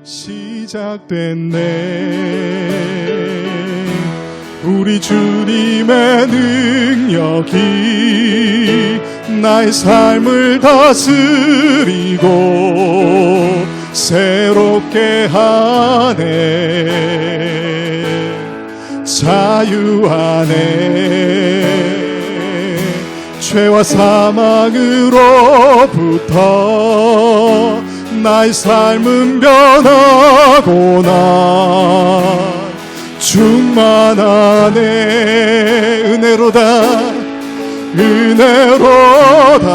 시작됐네. 우리 주님의 능력이 나의 삶을 다스리고 새롭게 하네. 자유하네. 죄와 사망으로부터 나의 삶은 변하고나 충만하네. 은혜로다 은혜로다.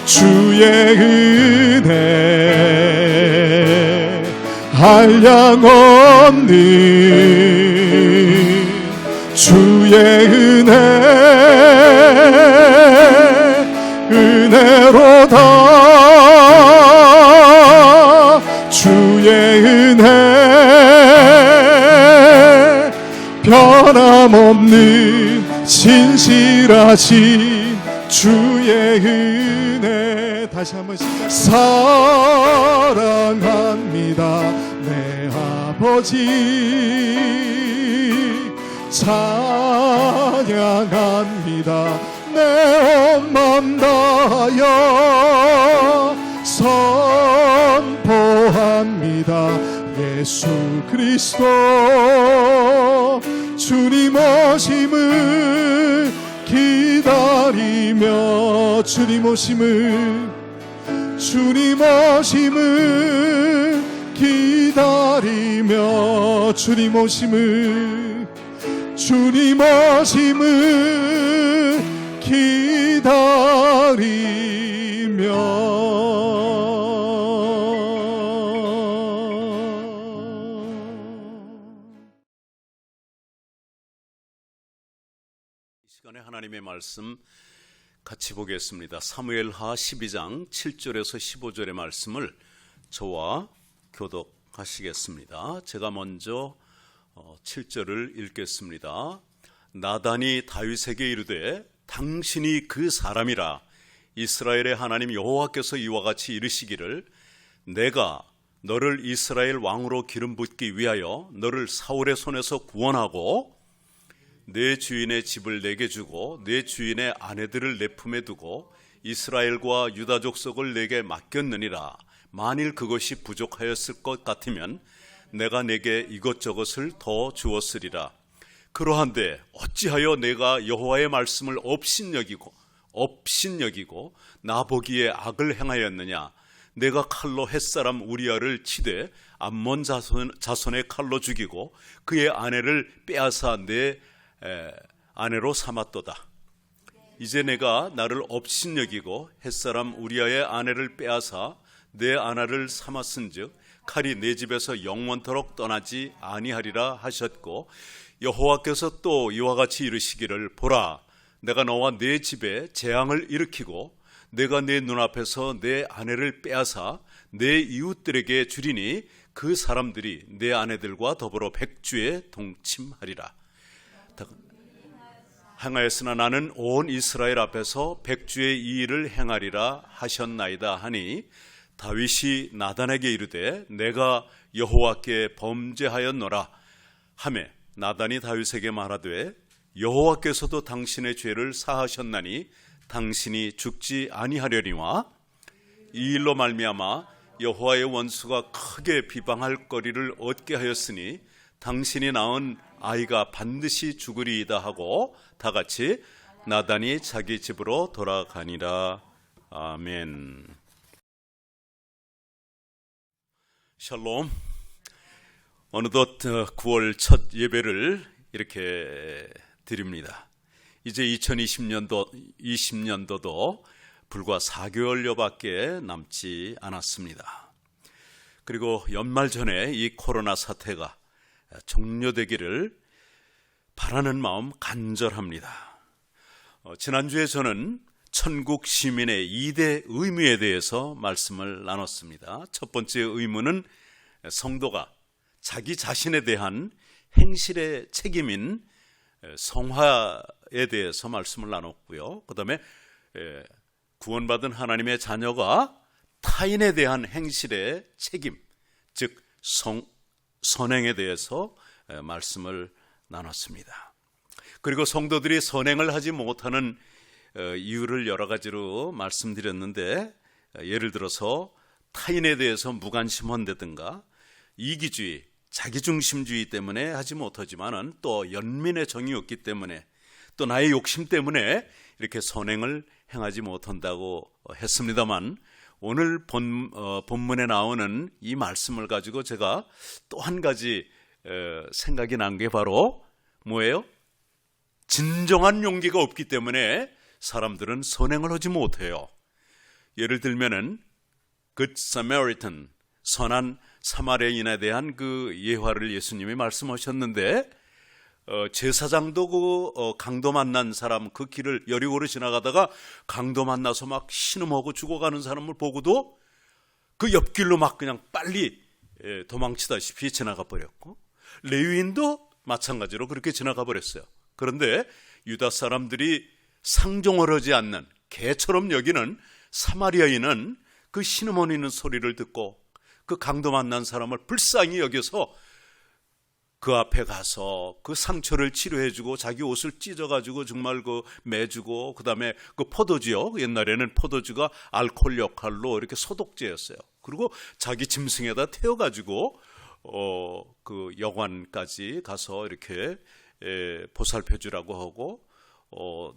주의 은혜 한량없는 주의 은혜 은혜로다. 주의 은혜 변함없는 진실하신 주의 은혜. 다시 한번 시작. 사랑합니다 내 아버지. 찬양합니다 내 온 맘 다하여. 선포합니다 예수 그리스도 주님 오심을 기다리며. 주님 오심을 주님 오심을 기다리며. 주님 오심을 주님 오심을 기다리며. 이 시간에 하나님의 말씀 같이 보겠습니다. 사무엘하 12장 7절에서 15절의 말씀을 저와 교독하시겠습니다. 제가 먼저 7절을 읽겠습니다. 나단이 다윗에게 이르되 당신이 그 사람이라. 이스라엘의 하나님 여호와께서 이와 같이 이르시기를 내가 너를 이스라엘 왕으로 기름 붓기 위하여 너를 사울의 손에서 구원하고 내 주인의 집을 내게 주고 내 주인의 아내들을 내 품에 두고 이스라엘과 유다 족속을 내게 맡겼느니라. 만일 그것이 부족하였을 것 같으면 내가 내게 이것저것을 더 주었으리라. 그러한데 어찌하여 내가 여호와의 말씀을 업신여기고 나보기에 악을 행하였느냐. 내가 칼로 햇사람 우리아를 치되 암몬 자손의 칼로 죽이고 그의 아내를 빼앗아 내 아내로 삼았도다. 이제 내가 나를 업신여기고 햇사람 우리아의 아내를 빼앗아 내 아내를 삼았은즉 칼이 내 집에서 영원토록 떠나지 아니하리라 하셨고, 여호와께서 또 이와 같이 이르시기를 보라, 내가 너와 내 집에 재앙을 일으키고 내가 내 눈앞에서 내 아내를 빼앗아 내 이웃들에게 주리니 그 사람들이 내 아내들과 더불어 백주에 동침하리라. 행하였으나 나는 온 이스라엘 앞에서 백주의 이 일을 행하리라 하셨나이다 하니, 다윗이 나단에게 이르되 내가 여호와께 범죄하였노라 하매, 나단이 다윗에게 말하되 여호와께서도 당신의 죄를 사하셨나니 당신이 죽지 아니하려니와 이 일로 말미암아 여호와의 원수가 크게 비방할 거리를 얻게 하였으니 당신이 낳은 아이가 반드시 죽으리이다 하고 다같이 나단이 자기 집으로 돌아가니라. 아멘. 샬롬. 어느덧 9월 첫 예배를 이렇게 드립니다. 이제 2020년도도 불과 4개월여밖에 남지 않았습니다. 그리고 연말 전에 이 코로나 사태가 종료되기를 바라는 마음 간절합니다. 지난주에 저는 천국 시민의 2대 의무에 대해서 말씀을 나눴습니다. 첫 번째 의무는 성도가 자기 자신에 대한 행실의 책임인 성화에 대해서 말씀을 나눴고요. 그 다음에 구원받은 하나님의 자녀가 타인에 대한 행실의 책임, 즉 선행에 대해서 말씀을 나눴습니다. 그리고 성도들이 선행을 하지 못하는 이유를 여러 가지로 말씀드렸는데, 예를 들어서 타인에 대해서 무관심한다든가 이기주의, 자기중심주의 때문에 하지 못하지만은 또 연민의 정이 없기 때문에, 또 나의 욕심 때문에 이렇게 선행을 행하지 못한다고 했습니다만, 오늘 본문에 나오는 이 말씀을 가지고 제가 또 한 가지 생각이 난 게 바로 뭐예요? 진정한 용기가 없기 때문에 사람들은 선행을 하지 못해요. 예를 들면은 Good Samaritan, 선한 사마리아인에 대한 그 예화를 예수님이 말씀하셨는데, 제사장도 그 강도 만난 사람, 그 길을 여리고로 지나가다가 강도 만나서 막 신음하고 죽어가는 사람을 보고도 그 옆길로 막 그냥 빨리 도망치다시피 지나가 버렸고, 레위인도 마찬가지로 그렇게 지나가 버렸어요. 그런데 유다 사람들이 상종을 하지 않는, 개처럼 여기는 사마리아인은 그 신음하는 소리를 듣고 그 강도 만난 사람을 불쌍히 여겨서 그 앞에 가서 그 상처를 치료해주고 자기 옷을 찢어가지고 정말 그 매주고, 그 다음에 그 포도주요, 옛날에는 포도주가 알코올 역할로 이렇게 소독제였어요. 그리고 자기 짐승에다 태워가지고 그 여관까지 가서 이렇게 보살펴주라고 하고,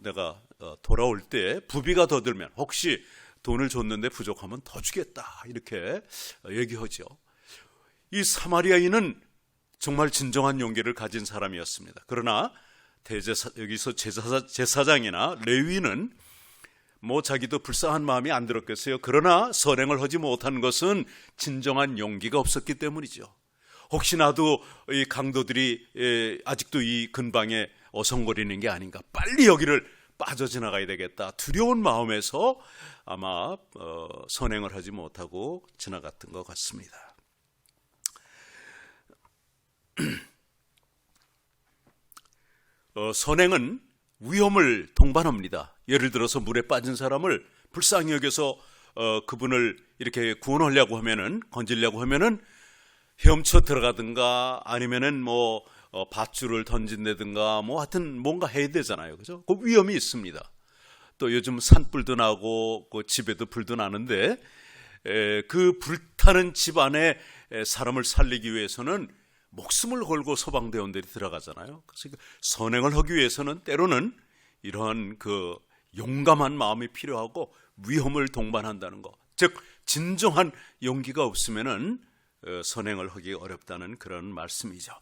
내가 돌아올 때 부비가 더 들면 혹시 돈을 줬는데 부족하면 더 주겠다, 이렇게 얘기하죠. 이 사마리아인은 정말 진정한 용기를 가진 사람이었습니다. 그러나 여기서 제사장이나 레위는 뭐 자기도 불쌍한 마음이 안 들었겠어요. 그러나 선행을 하지 못한 것은 진정한 용기가 없었기 때문이죠. 혹시나도 이 강도들이 아직도 이 근방에 어성거리는 게 아닌가, 빨리 여기를 빠져 지나가야 되겠다, 두려운 마음에서 아마 선행을 하지 못하고 지나갔던 것 같습니다. 선행은 위험을 동반합니다. 예를 들어서 물에 빠진 사람을 불쌍히 여겨서 그분을 이렇게 구원하려고 하면은, 건지려고 하면은 헤엄쳐 들어가든가 아니면은 뭐 밧줄을 던진다든가 뭐 하여튼 뭔가 해야 되잖아요. 그죠? 그 위험이 있습니다. 또 요즘 산불도 나고 그 집에도 불도 나는데, 그 불타는 집 안에 사람을 살리기 위해서는 목숨을 걸고 소방대원들이 들어가잖아요. 그래서 선행을 하기 위해서는 때로는 이러한 그 용감한 마음이 필요하고 위험을 동반한다는 것, 즉 진정한 용기가 없으면은 선행을 하기 어렵다는 그런 말씀이죠.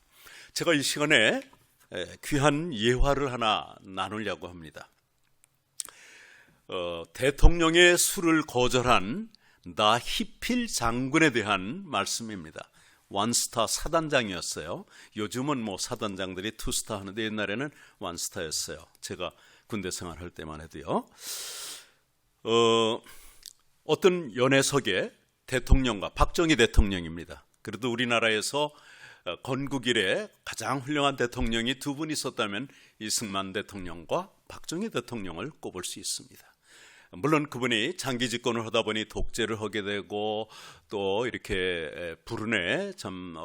제가 이 시간에 귀한 예화를 하나 나누려고 합니다. 대통령의 술을 거절한 나히필 장군에 대한 말씀입니다. 원스타 사단장이었어요. 요즘은 뭐 사단장들이 투스타 하는데 옛날에는 원스타였어요. 제가 군대 생활할 때만 해도요. 어떤 연회석에 대통령과, 박정희 대통령입니다. 그래도 우리나라에서 건국 이래 가장 훌륭한 대통령이 두 분 있었다면 이승만 대통령과 박정희 대통령을 꼽을 수 있습니다. 물론 그분이 장기 집권을 하다 보니 독재를 하게 되고 또 이렇게 불운에 참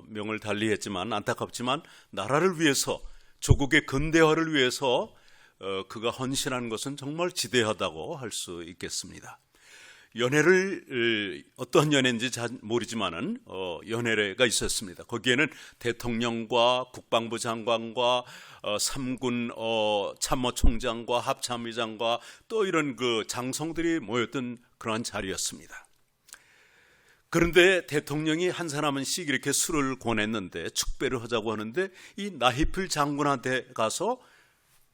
명을 달리했지만, 안타깝지만 나라를 위해서, 조국의 근대화를 위해서 그가 헌신한 것은 정말 지대하다고 할 수 있겠습니다. 연회를, 어떠한 연회인지 잘 모르지만은 연회가 있었습니다. 거기에는 대통령과 국방부 장관과 3군 참모총장과 합참의장과 또 이런 그 장성들이 모였던 그러한 자리였습니다. 그런데 대통령이 한 사람씩 이렇게 술을 권했는데, 축배를 하자고 하는데 이 나히필 장군한테 가서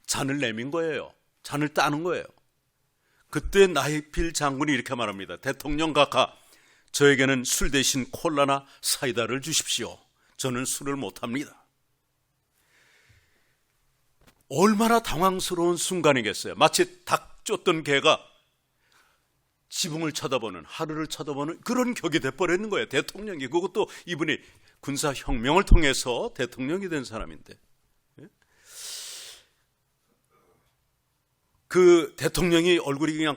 잔을 내민 거예요. 잔을 따는 거예요. 그때 나히필 장군이 이렇게 말합니다. 대통령 각하, 저에게는 술 대신 콜라나 사이다를 주십시오. 저는 술을 못합니다. 얼마나 당황스러운 순간이겠어요. 마치 닭 쫓던 개가 지붕을 쳐다보는, 하늘을 쳐다보는 그런 격이 돼버리는 거예요. 대통령이, 그것도 이분이 군사혁명을 통해서 대통령이 된 사람인데, 그 대통령이 얼굴이 그냥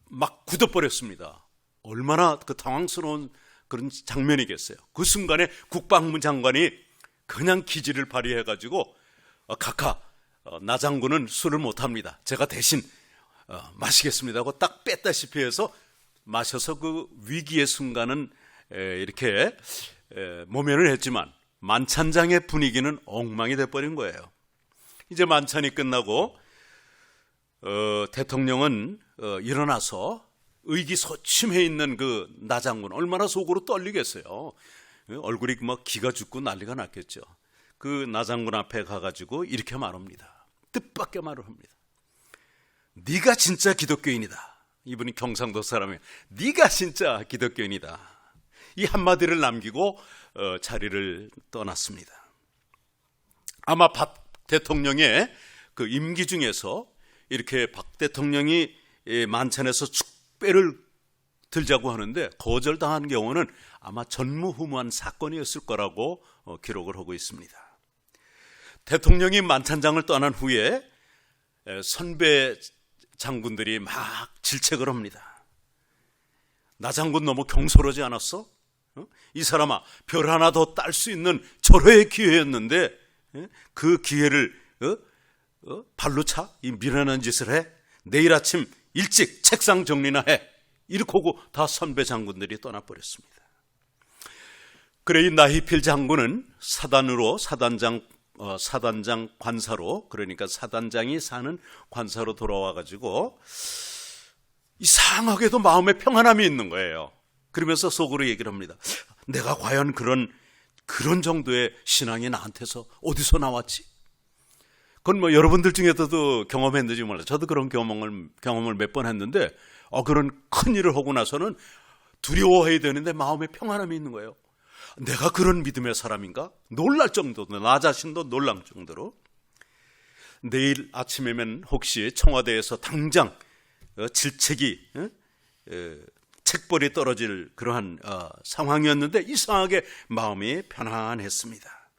막 굳어버렸습니다. 얼마나 그 당황스러운 그런 장면이겠어요. 그 순간에 국방부 장관이 그냥 기지를 발휘해가지고 각하, 나 장군은 술을 못합니다. 제가 대신 마시겠습니다 하고 딱 뺐다시피 해서 마셔서 그 위기의 순간은 이렇게 모면을 했지만 만찬장의 분위기는 엉망이 돼버린 거예요. 이제 만찬이 끝나고 대통령은 일어나서 의기소침해 있는 그 나 장군 얼마나 속으로 떨리겠어요. 얼굴이 막 기가 죽고 난리가 났겠죠. 그 나 장군 앞에 가가지고 이렇게 말합니다. 뜻밖의 말을 합니다. 네가 진짜 기독교인이다. 이분이 경상도 사람이에요. 네가 진짜 기독교인이다. 이 한마디를 남기고 자리를 떠났습니다. 아마 박 대통령의 그 임기 중에서 이렇게 박 대통령이 만찬에서 축배를 들자고 하는데 거절당한 경우는 아마 전무후무한 사건이었을 거라고 기록을 하고 있습니다. 대통령이 만찬장을 떠난 후에 선배 장군들이 막 질책을 합니다. 나 장군 너무 경솔하지 않았어? 이 사람아, 별 하나 더 딸 수 있는 절호의 기회였는데 그 기회를 발로 차? 이 미련한 짓을 해? 내일 아침 일찍 책상 정리나 해. 이렇게 하고 다 선배 장군들이 떠나버렸습니다. 그래 이 나히필 장군은 사단장 관사로, 그러니까 사단장이 사는 관사로 돌아와가지고 이상하게도 마음에 평안함이 있는 거예요. 그러면서 속으로 얘기를 합니다. 내가 과연 그런 정도의 신앙이 나한테서 어디서 나왔지? 그건 뭐 여러분들 중에서도 경험했는지 몰라요. 저도 그런 경험을 몇 번 했는데 그런 큰 일을 하고 나서는 두려워해야 되는데 마음에 평안함이 있는 거예요. 내가 그런 믿음의 사람인가? 놀랄 정도로, 나 자신도 놀랄 정도로. 내일 아침에면 혹시 청와대에서 당장 질책이 책벌이 떨어질 그러한 상황이었는데 이상하게 마음이 편안했습니다.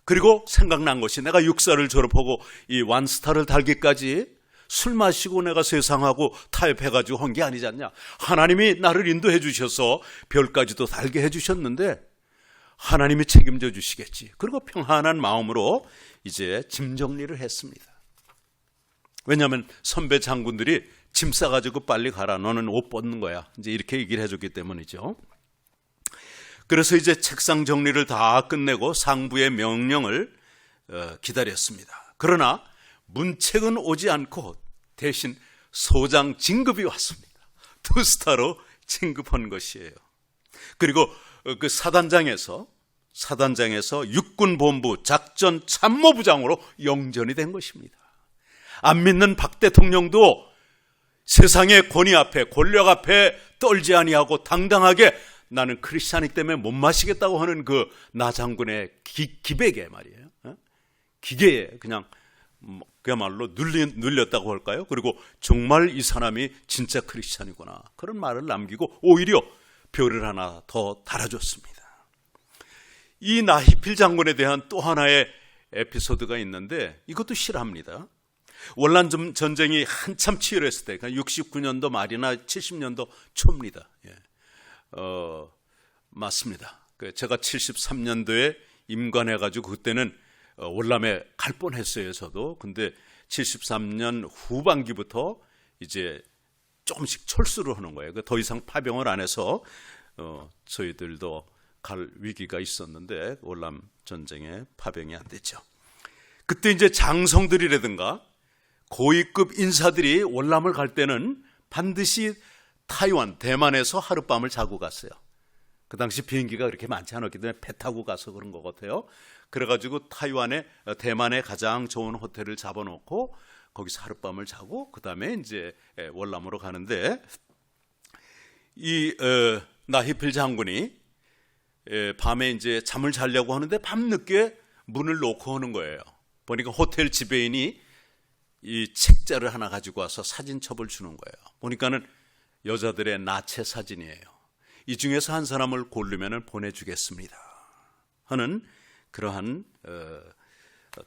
그리고 생각난 것이 내가 육사를 졸업하고 이 완스타를 달기까지 술 마시고 내가 세상하고 타협해가지고 한 게 아니지 않냐. 하나님이 나를 인도해 주셔서 별까지도 달게 해 주셨는데 하나님이 책임져 주시겠지. 그리고 평안한 마음으로 이제 짐 정리를 했습니다. 왜냐하면 선배 장군들이 짐 싸가지고 빨리 가라. 너는 옷 벗는 거야. 이제 이렇게 얘기를 해줬기 때문이죠. 그래서 이제 책상 정리를 다 끝내고 상부의 명령을 기다렸습니다. 그러나 문책은 오지 않고 대신 소장 진급이 왔습니다. 2스타로 진급한 것이에요. 그리고 그 사단장에서 육군본부 작전 참모부장으로 영전이 된 것입니다. 안 믿는 박 대통령도 세상의 권위 앞에, 권력 앞에 떨지 아니하고 당당하게 나는 크리스찬이기 때문에 못 마시겠다고 하는 그 나 장군의 기백에 말이에요. 기계에 그냥 그야말로 눌렸다고 할까요? 그리고 정말 이 사람이 진짜 크리스찬이구나. 그런 말을 남기고 오히려 별을 하나 더 달아줬습니다. 이 나히필 장군에 대한 또 하나의 에피소드가 있는데 이것도 실합니다. 월남 전쟁이 한참 치열했을 때, 그러니까 69년도 말이나 70년도 초입니다. 맞습니다. 제가 73년도에 임관해가지고 그때는 월남에 갈 뻔했어요, 저도. 근데 73년 후반기부터 이제 조금씩 철수를 하는 거예요. 더 이상 파병을 안 해서 저희들도 갈 위기가 있었는데 월남 전쟁에 파병이 안 됐죠. 그때 이제 장성들이라든가 고위급 인사들이 월남을 갈 때는 반드시 타이완, 대만에서 하룻밤을 자고 갔어요. 그 당시 비행기가 그렇게 많지 않았기 때문에 배 타고 가서 그런 것 같아요. 그래가지고 대만에 가장 좋은 호텔을 잡아놓고 거기서 하룻밤을 자고 그 다음에 이제 월남으로 가는데 이 나히필 장군이 밤에 이제 잠을 자려고 하는데 밤늦게 문을 놓고 오는 거예요. 보니까 호텔 지배인이 이 책자를 하나 가지고 와서 사진첩을 주는 거예요. 보니까는 여자들의 나체 사진이에요. 이 중에서 한 사람을 고르면 보내주겠습니다 하는 그러한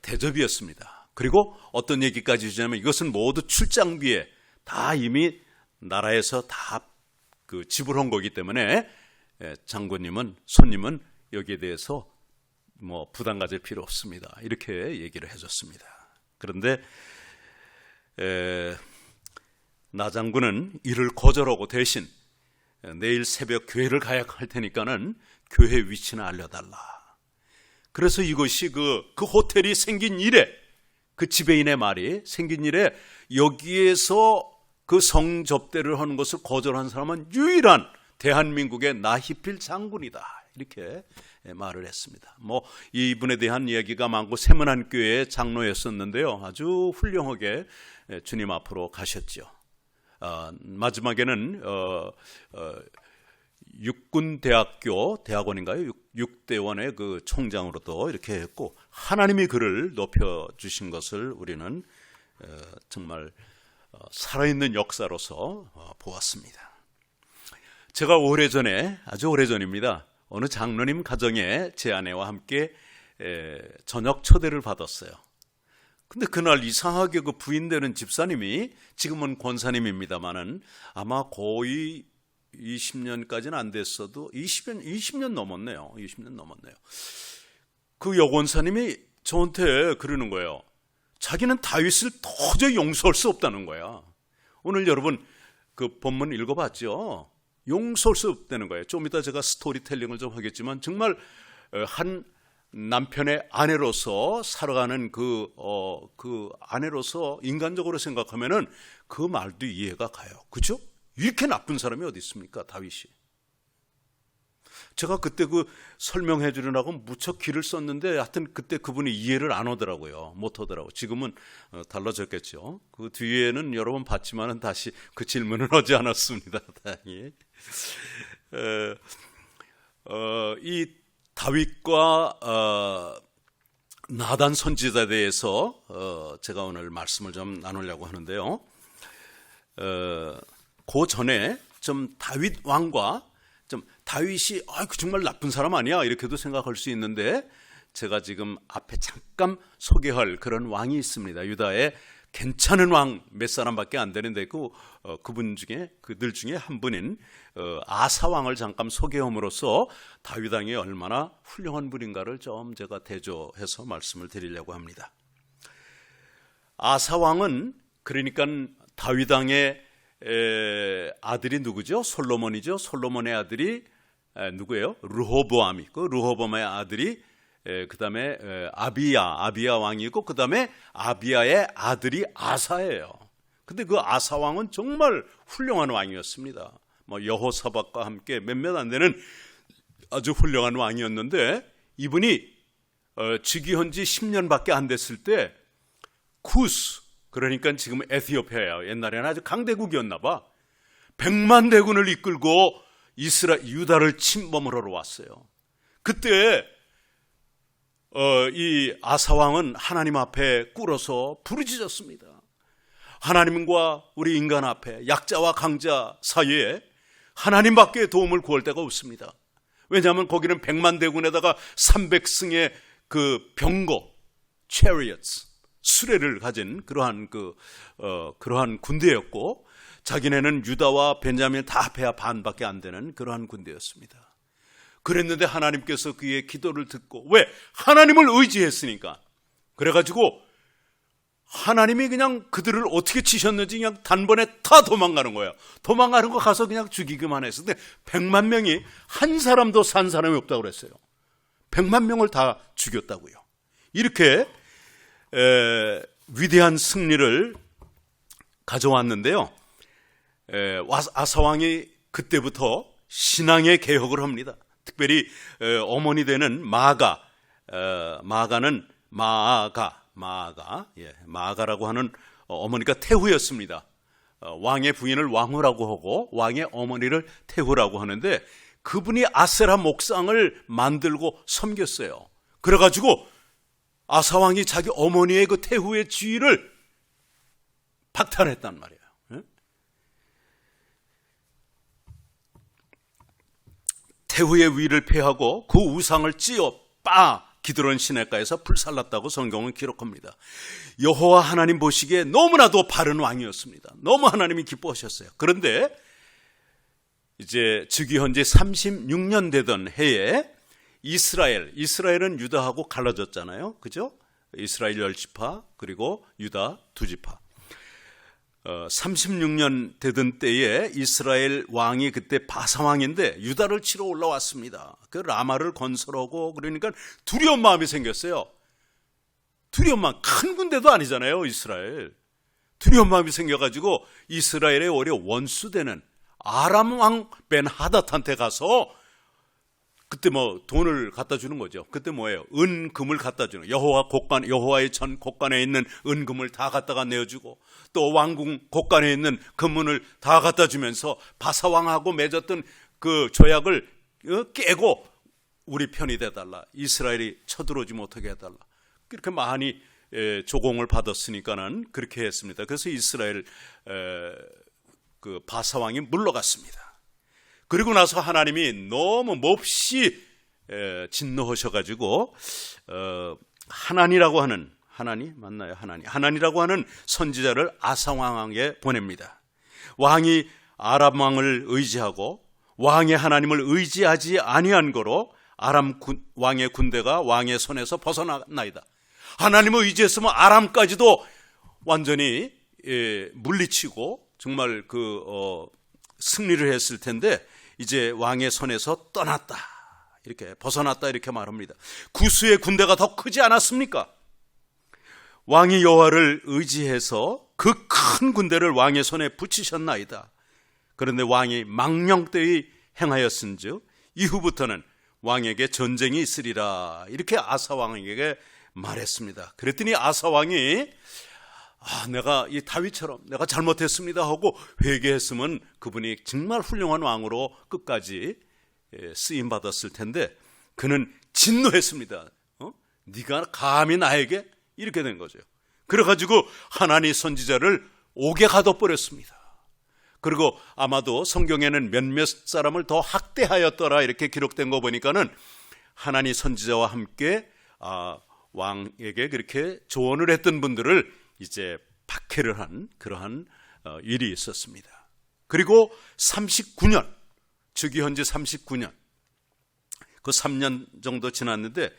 대접이었습니다. 그리고 어떤 얘기까지 주냐면 이것은 모두 출장비에 다 이미 나라에서 다 그 지불한 거기 때문에 장군님은 손님은 여기에 대해서 뭐 부담 가질 필요 없습니다. 이렇게 얘기를 해줬습니다. 그런데 나 장군은 이를 거절하고 대신 내일 새벽 교회를 가야 할 테니까는 교회 위치는 알려달라. 그래서 이것이 그 호텔이 생긴 이래, 그 지배인의 말이 생긴 이래 여기에서 그 성접대를 하는 것을 거절한 사람은 유일한 대한민국의 나희필 장군이다. 이렇게 말을 했습니다. 뭐 이분에 대한 이야기가 많고 세문안교회의 장로였었는데요. 아주 훌륭하게 주님 앞으로 가셨죠. 마지막에는 육군대학교 대학원인가요? 육대원의 그 총장으로도 이렇게 했고 하나님이 그를 높여주신 것을 우리는 정말 살아있는 역사로서 보았습니다. 제가 오래전에, 아주 오래전입니다, 어느 장로님 가정에 제 아내와 함께 저녁 초대를 받았어요. 근데 그날 이상하게 그 부인 되는 집사님이, 지금은 권사님입니다만은 아마 거의 20년까지는 안 됐어도 20년 넘었네요. 20년 넘었네요. 그 여권사님이 저한테 그러는 거예요. 자기는 다윗을 도저히 용서할 수 없다는 거야. 오늘 여러분 그 본문 읽어봤죠? 용서할 수 없다는 거예요. 좀 이따 제가 스토리텔링을 좀 하겠지만 정말 한 남편의 아내로서 살아가는 그 아내로서 인간적으로 생각하면은 그 말도 이해가 가요. 그죠? 이렇게 나쁜 사람이 어디 있습니까? 다윗이. 제가 그때 그 설명해 주려고 무척 기를 썼는데 하여튼 그때 그분이 이해를 안 하더라고요. 못 하더라고요. 지금은 달라졌겠죠. 그 뒤에는 여러 번 봤지만은 다시 그 질문은 하지 않았습니다. 다행히. 이 다윗과 나단 선지자에 대해서 제가 오늘 말씀을 좀 나누려고 하는데요. 그 전에 좀 다윗 왕과 좀 다윗이 정말 나쁜 사람 아니야 이렇게도 생각할 수 있는데, 제가 지금 앞에 잠깐 소개할 그런 왕이 있습니다. 유다의 괜찮은 왕 몇 사람밖에 안 되는데 그분 중에 그들 중에 한 분인 아사 왕을 잠깐 소개함으로써 다윗 왕이 얼마나 훌륭한 분인가를 좀 제가 대조해서 말씀을 드리려고 합니다. 아사 왕은 그러니까 다윗 왕의 아들이 누구죠? 솔로몬이죠. 솔로몬의 아들이 누구예요? 르호보암 있고, 르호보암의 아들이 그 다음에 아비야 왕이고, 그 다음에 아비야의 아들이 아사예요. 근데 그 아사 왕은 정말 훌륭한 왕이었습니다. 뭐 여호사밧과 함께 몇몇 안 되는 아주 훌륭한 왕이었는데, 이분이 즉위한 지 10년밖에 안 됐을 때 쿠스, 그러니까 지금 에티오피아예요. 옛날에는 아주 강대국이었나 봐. 100만 대군을 이끌고 유다를 침범을 하러 왔어요. 그때 이 아사왕은 하나님 앞에 꿇어서 부르짖었습니다. 하나님과 우리 인간 앞에, 약자와 강자 사이에 하나님밖에 도움을 구할 데가 없습니다. 왜냐하면 거기는 100만 대군에다가 300승의 그 병거, chariots, 수레를 가진 그러한 군대였고, 자기네는 유다와 베냐민 다 합해야 반밖에 안 되는 그러한 군대였습니다. 그랬는데 하나님께서 그의 기도를 듣고, 왜? 하나님을 의지했으니까. 그래가지고 하나님이 그냥 그들을 어떻게 치셨는지 그냥 단번에 다 도망가는 거예요. 도망가는 거 가서 그냥 죽이기만 했어. 근데 100만 명이 한 사람도 산 사람이 없다고 그랬어요. 100만 명을 다 죽였다고요. 이렇게 위대한 승리를 가져왔는데요. 아사왕이 그때부터 신앙의 개혁을 합니다. 특별히 어머니 되는 마아가는 마아가라고 하는 어머니가 태후였습니다. 왕의 부인을 왕후라고 하고 왕의 어머니를 태후라고 하는데, 그분이 아세라 목상을 만들고 섬겼어요. 그래가지고 아사왕이 자기 어머니의 그 태후의 지위를 박탈했단 말이에요. 태후의 위를 폐하고 그 우상을 찧어 기드론 시내가에서 불살랐다고 성경은 기록합니다. 여호와 하나님 보시기에 너무나도 바른 왕이었습니다. 너무 하나님이 기뻐하셨어요. 그런데 이제 즉위한 지 36년 되던 해에 이스라엘은 유다하고 갈라졌잖아요. 그죠? 이스라엘 10지파 그리고 유다 2지파. 36년 되던 때에 이스라엘 왕이 그때 바사 왕인데 유다를 치러 올라왔습니다. 그 라마를 건설하고 그러니까 두려운 마음이 생겼어요. 두려운 마음, 큰 군대도 아니잖아요, 이스라엘. 두려운 마음이 생겨가지고 이스라엘의 오히려 원수되는 아람 왕 벤하닷한테 가서 그때 뭐 돈을 갖다 주는 거죠. 그때 뭐예요? 은금을 갖다 주는, 여호와의 전 곳간에 있는 은금을 다 갖다가 내어주고 또 왕궁 곳간에 있는 금문을 다 갖다 주면서 바사 왕하고 맺었던 그 조약을 깨고 우리 편이 돼달라, 이스라엘이 쳐들어오지 못하게 해달라, 그렇게 많이 조공을 받았으니까는 그렇게 했습니다. 그래서 이스라엘 그 바사 왕이 물러갔습니다. 그리고 나서 하나님이 너무 몹시 진노하셔가지고 하나니라고 하는, 하나니 맞나요? 하나니라고 하는 선지자를 아사 왕에게 보냅니다. 왕이 아람 왕을 의지하고 왕의 하나님을 의지하지 아니한 거로 아람 왕의 군대가 왕의 손에서 벗어나나이다. 하나님을 의지했으면 아람까지도 완전히 물리치고 정말 승리를 했을 텐데 이제 왕의 손에서 떠났다, 이렇게 벗어났다, 이렇게 말합니다. 구스의 군대가 더 크지 않았습니까? 왕이 여호와를 의지해서 그 큰 군대를 왕의 손에 붙이셨나이다. 그런데 왕이 망령되이 행하였은즉 이후부터는 왕에게 전쟁이 있으리라, 이렇게 아사 왕에게 말했습니다. 그랬더니 아사 왕이 내가 이 다윗처럼 내가 잘못했습니다 하고 회개했으면 그분이 정말 훌륭한 왕으로 끝까지 쓰임 받았을 텐데 그는 진노했습니다. 네가 감히 나에게, 이렇게 된 거죠. 그래가지고 하나님 선지자를 옥에 가둬버렸습니다. 그리고 아마도 성경에는 몇몇 사람을 더 학대하였더라, 이렇게 기록된 거 보니까는 하나님 선지자와 함께 왕에게 그렇게 조언을 했던 분들을 이제 박해를 한 그러한 일이 있었습니다. 그리고 39년, 즉위한 지 39년, 그 3년 정도 지났는데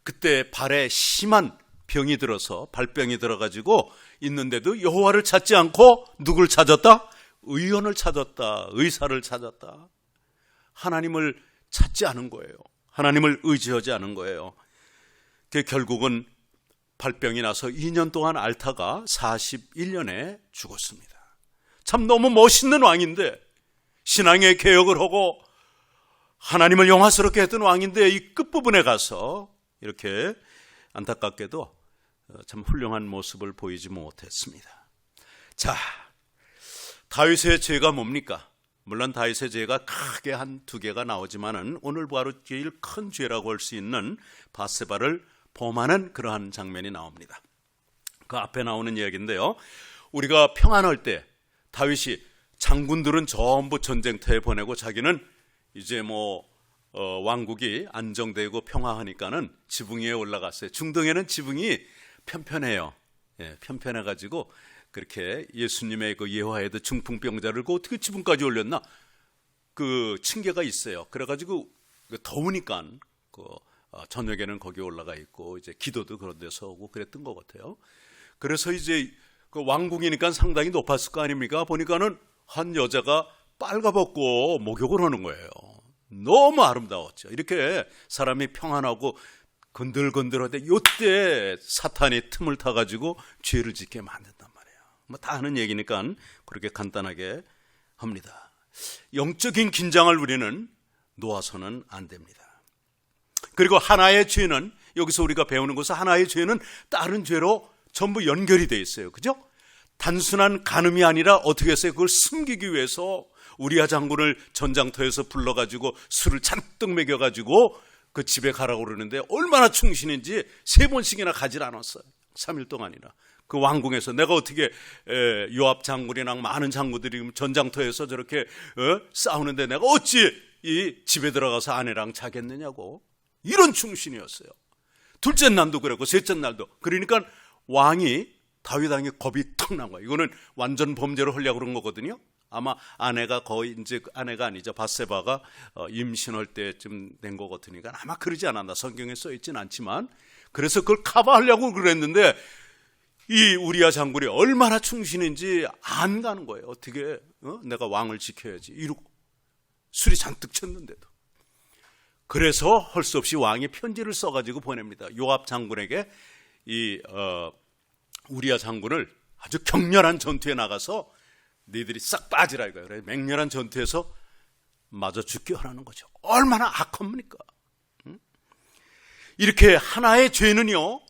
그때 발에 심한 병이 들어서 발병이 들어가지고 있는데도 여호와를 찾지 않고 누굴 찾았다? 의원을 찾았다, 의사를 찾았다. 하나님을 찾지 않은 거예요. 하나님을 의지하지 않은 거예요. 결국은 발병이 나서 2년 동안 앓다가 41년에 죽었습니다. 참 너무 멋있는 왕인데, 신앙의 개혁을 하고 하나님을 영화스럽게 했던 왕인데 이 끝부분에 가서 이렇게 안타깝게도 참 훌륭한 모습을 보이지 못했습니다. 자, 다윗의 죄가 뭡니까? 물론 다윗의 죄가 크게 한 두 개가 나오지만은 오늘 바로 제일 큰 죄라고 할 수 있는 바세바를 범하는 그러한 장면이 나옵니다. 그 앞에 나오는 이야기인데요. 우리가 평안할 때 다윗이 장군들은 전부 전쟁터에 보내고 자기는 이제 왕국이 안정되고 평화하니까는 지붕 위에 올라갔어요. 중동에는 지붕이 편편해요. 편편해가지고 그렇게 예수님의 그 예화에도 중풍병자를 어떻게 지붕까지 올렸나? 그 층계가 있어요. 그래가지고 더우니까 저녁에는 거기 올라가 있고 이제 기도도 그런 데서 하고 그랬던 것 같아요. 그래서 이제 그 왕궁이니까 상당히 높았을 거 아닙니까? 보니까는 한 여자가 빨가벗고 목욕을 하는 거예요. 너무 아름다웠죠. 이렇게 사람이 평안하고 건들건들할 때 요때 사탄이 틈을 타가지고 죄를 짓게 만든단 말이에요. 다 아는 얘기니까 그렇게 간단하게 합니다. 영적인 긴장을 우리는 놓아서는 안 됩니다. 그리고 하나의 죄는, 여기서 우리가 배우는 것은 하나의 죄는 다른 죄로 전부 연결이 돼 있어요. 그죠? 단순한 간음이 아니라 어떻게 했어요? 그걸 숨기기 위해서 우리아 장군을 전장터에서 불러가지고 술을 잔뜩 먹여가지고 그 집에 가라고 그러는데 얼마나 충신인지 3번씩이나 가질 않았어요. 3일 동안이나. 그 왕궁에서 내가 어떻게 요압 장군이랑 많은 장군들이 전장터에서 저렇게 싸우는데 내가 어찌 이 집에 들어가서 아내랑 자겠느냐고. 이런 충신이었어요. 둘째 날도 그랬고 셋째 날도. 그러니까 다윗 왕이 겁이 탁 난 거예요. 이거는 완전 범죄로 하려고 그런 거거든요. 아마 아내가 거의 이제 아내가 아니죠. 밧세바가 임신할 때쯤 된 것 같으니까 아마 그러지 않았나. 성경에 써 있진 않지만 그래서 그걸 커버하려고 그랬는데 이 우리야 장군이 얼마나 충신인지 안 가는 거예요. 어떻게 내가 왕을 지켜야지 이러고 술이 잔뜩 쳤는데도. 그래서 할 수 없이 왕이 편지를 써가지고 보냅니다. 요압 장군에게 이 우리야 장군을 아주 격렬한 전투에 나가서 너희들이 싹 빠지라 이거예요. 그래 맹렬한 전투에서 마저 죽게 하라는 거죠. 얼마나 악합니까? 이렇게 하나의 죄는요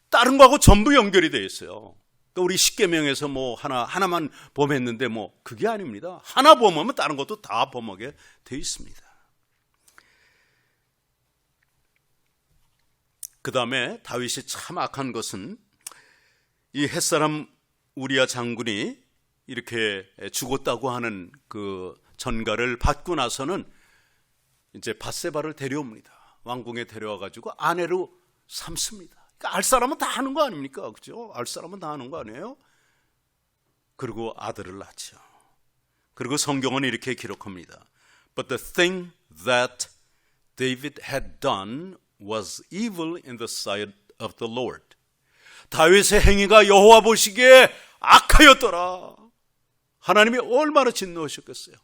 다른 거하고 전부 연결이 되어 있어요. 그러니까 우리 십계명에서 뭐 하나만 범했는데 뭐 그게 아닙니다. 하나 범하면 다른 것도 다 범하게 되어 있습니다. 그 다음에 다윗이 참 악한 것은 이 햇사람 우리야 장군이 이렇게 죽었다고 하는 그 전가를 받고 나서는 이제 밧세바를 데려옵니다. 왕궁에 데려와 가지고 아내로 삼습니다. 그러니까 알 사람은 다 하는 거 아닙니까? 그죠? 알 사람은 다 하는 거 아니에요? 그리고 아들을 낳죠. 그리고 성경은 이렇게 기록합니다. But the thing that David had done was evil in the sight of the Lord. 다윗의 행위가 여호와 보시기에 악하였더라. 하나님이 얼마나 진노하셨겠어요.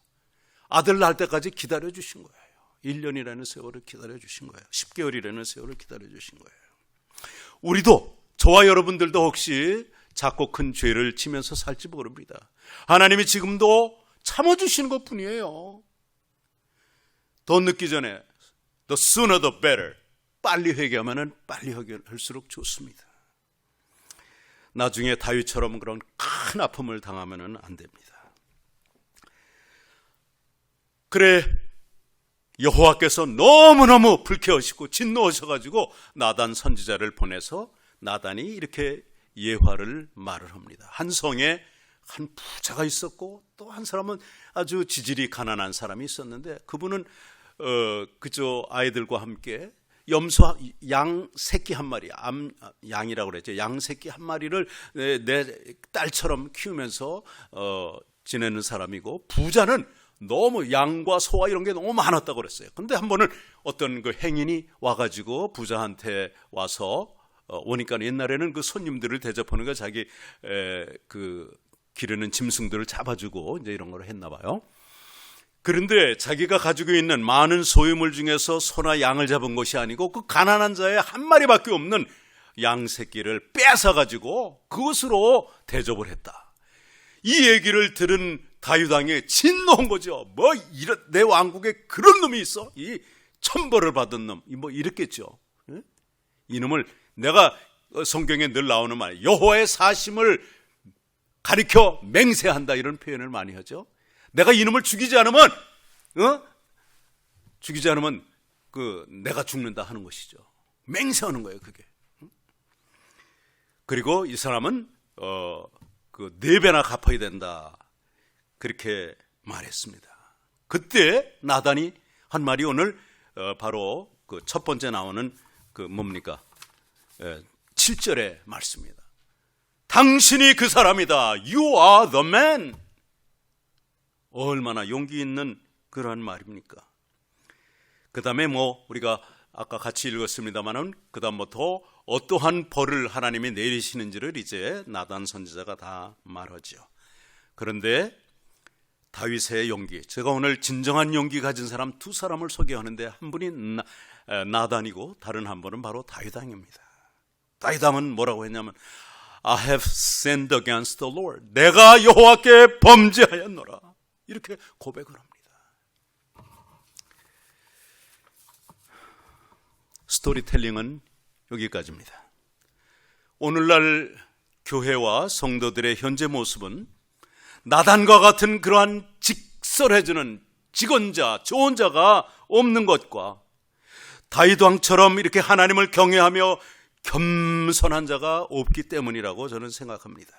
아들 낳을 때까지 기다려주신 거예요. 1년이라는 세월을 기다려주신 거예요. 10개월이라는 세월을 기다려주신 거예요. 우리도 저와 여러분들도 혹시 작고 큰 죄를 지면서 살지 모릅니다. 하나님이 지금도 참아주시는 것뿐이에요. 더 늦기 전에 the sooner the better. 빨리 회개하면 빨리 회개할수록 좋습니다. 나중에 다윗처럼 그런 큰 아픔을 당하면 안 됩니다. 그래 여호와께서 너무너무 불쾌하시고 진노하셔가지고 나단 선지자를 보내서 나단이 이렇게 예화를 말을 합니다. 한 성에 한 부자가 있었고 또 한 사람은 아주 지질이 가난한 사람이 있었는데 그분은 그저 아이들과 함께 염소 양 새끼 한 마리, 양이라고 그랬죠. 양 새끼 한 마리를 내 딸처럼 키우면서 지내는 사람이고 부자는 너무 양과 소와 이런 게 너무 많았다고 그랬어요. 그런데 한 번은 어떤 그 행인이 와가지고 부자한테 와서 오니까 옛날에는 그 손님들을 대접하는 거 자기 그 기르는 짐승들을 잡아주고 이제 이런 걸 했나 봐요. 그런데 자기가 가지고 있는 많은 소유물 중에서 소나 양을 잡은 것이 아니고 그 가난한 자의 한 마리밖에 없는 양 새끼를 뺏어가지고 그것으로 대접을 했다. 이 얘기를 들은 다윗 왕이 진노한 거죠. 뭐 이런 내 왕국에 그런 놈이 있어? 이 천벌을 받은 놈, 뭐 이랬겠죠. 이놈을 내가 성경에 늘 나오는 말, 여호와의 사심을 가리켜 맹세한다 이런 표현을 많이 하죠. 내가 이놈을 죽이지 않으면 그 내가 죽는다 하는 것이죠. 맹세하는 거예요, 그게. 그리고 이 사람은 그 4배나 갚아야 된다. 그렇게 말했습니다. 그때 나단이 한 말이 오늘 바로 그 첫 번째 나오는 그 뭡니까? 7절의 말씀입니다. 당신이 그 사람이다. You are the man. 얼마나 용기 있는 그러한 말입니까? 그 다음에 뭐 우리가 아까 같이 읽었습니다만은 그 다음부터 어떠한 벌을 하나님이 내리시는지를 이제 나단 선지자가 다 말하죠. 그런데 다윗의 용기, 제가 오늘 진정한 용기 가진 사람 2사람을 소개하는데 한 분이 나단이고 다른 한 분은 바로 다윗 왕입니다. 다윗 왕은 뭐라고 했냐면 I have sinned against the Lord. 내가 여호와께 범죄하였노라. 이렇게 고백을 합니다. 스토리텔링은 여기까지입니다. 오늘날 교회와 성도들의 현재 모습은 나단과 같은 그러한 직설해주는 직언자, 좋은 자가 없는 것과 다윗 왕처럼 이렇게 하나님을 경외하며 겸손한 자가 없기 때문이라고 저는 생각합니다.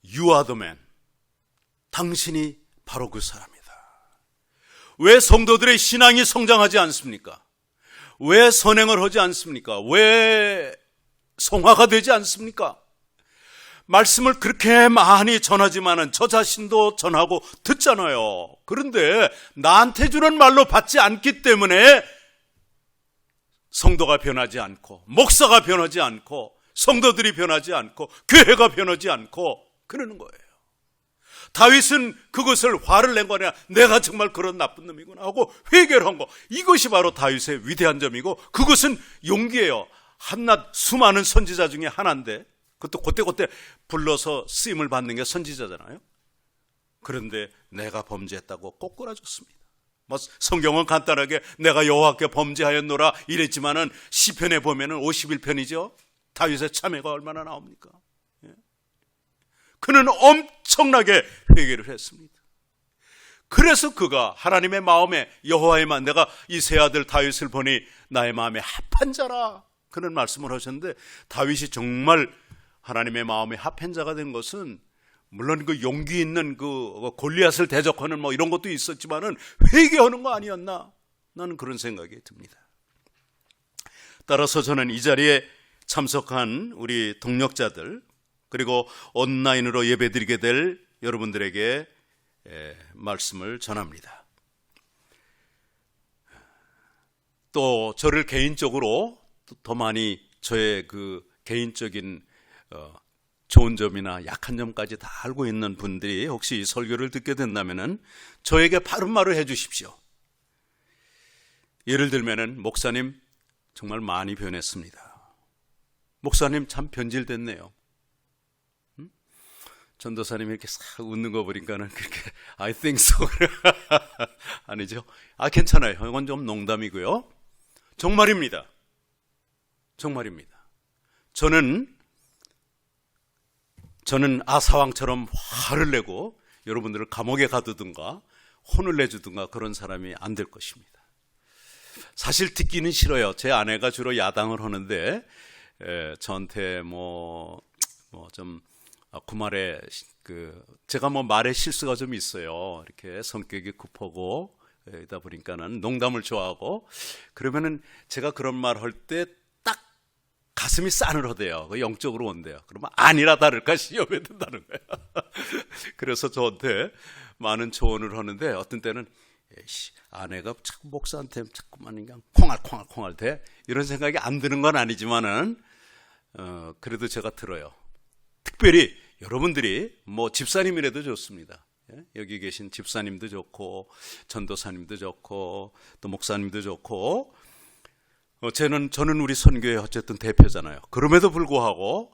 You are the man. 당신이 바로 그 사람이다. 왜 성도들의 신앙이 성장하지 않습니까? 왜 선행을 하지 않습니까? 왜 성화가 되지 않습니까? 말씀을 그렇게 많이 전하지만은 저 자신도 전하고 듣잖아요. 그런데 나한테 주는 말로 받지 않기 때문에 성도가 변하지 않고, 목사가 변하지 않고, 성도들이 변하지 않고, 교회가 변하지 않고 그러는 거예요. 다윗은 그것을 화를 낸 거 아니야. 내가 정말 그런 나쁜 놈이구나 하고 회개를 한 거. 이것이 바로 다윗의 위대한 점이고, 그것은 용기예요. 한낱 수많은 선지자 중에 하나인데, 그것도 그때 불러서 쓰임을 받는 게 선지자잖아요. 그런데 내가 범죄했다고 꼬꾸라졌습니다. 뭐 성경은 간단하게 내가 여호와께 범죄하였노라 이랬지만은 시편에 보면은 51편이죠. 다윗의 참회가 얼마나 나옵니까? 그는 엄청나게 회개를 했습니다. 그래서 그가 하나님의 마음에, 여호와의 마음, 내가 이 세 아들 다윗을 보니 나의 마음에 합한 자라, 그런 말씀을 하셨는데, 다윗이 정말 하나님의 마음에 합한 자가 된 것은 물론 그 용기 있는 그 골리앗을 대적하는 뭐 이런 것도 있었지만은 회개하는 거 아니었나, 나는 그런 생각이 듭니다. 따라서 저는 이 자리에 참석한 우리 동역자들, 그리고 온라인으로 예배드리게 될 여러분들에게 말씀을 전합니다. 또 저를 개인적으로 더 많이 저의 그 개인적인 좋은 점이나 약한 점까지 다 알고 있는 분들이 혹시 이 설교를 듣게 된다면은 저에게 바른 말을 해 주십시오. 예를 들면은, 목사님 정말 많이 변했습니다. 목사님 참 변질됐네요. 전도사님이 이렇게 싹 웃는 거 보니까는 그렇게 I think so 아니죠? 괜찮아요. 이건 좀 농담이고요. 정말입니다. 정말입니다. 저는 아사왕처럼 화를 내고 여러분들을 감옥에 가두든가 혼을 내주든가 그런 사람이 안 될 것입니다. 사실 듣기는 싫어요. 제 아내가 주로 야당을 하는데 저한테 좀 그 말에 제가 말에 실수가 좀 있어요. 이렇게 성격이 급하고 이다 보니까는 농담을 좋아하고, 그러면은 제가 그런 말 할 때 딱 가슴이 싸늘하대요. 영적으로 온대요. 그러면 아니라 다를까 시험에 든다는 거야. 그래서 저한테 많은 조언을 하는데, 어떤 때는 아내가 자꾸 목사한테 자꾸만 그냥 콩알콩알 돼, 이런 생각이 안 드는 건 아니지만은 그래도 제가 들어요. 특별히 여러분들이 집사님이라도 좋습니다. 여기 계신 집사님도 좋고, 전도사님도 좋고, 또 목사님도 좋고, 저는 우리 선교의 어쨌든 대표잖아요. 그럼에도 불구하고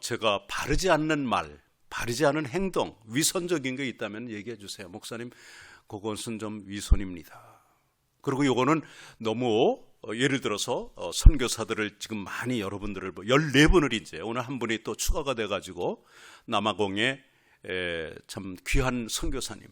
제가 바르지 않는 말, 바르지 않은 행동, 위선적인 게 있다면 얘기해 주세요. 목사님, 그것은 좀 위선입니다. 그리고 요거는 너무 예를 들어서 선교사들을 지금 많이 여러분들을 14분을 이제 오늘 한 분이 또 추가가 돼가지고 남아공에 참 귀한 선교사님,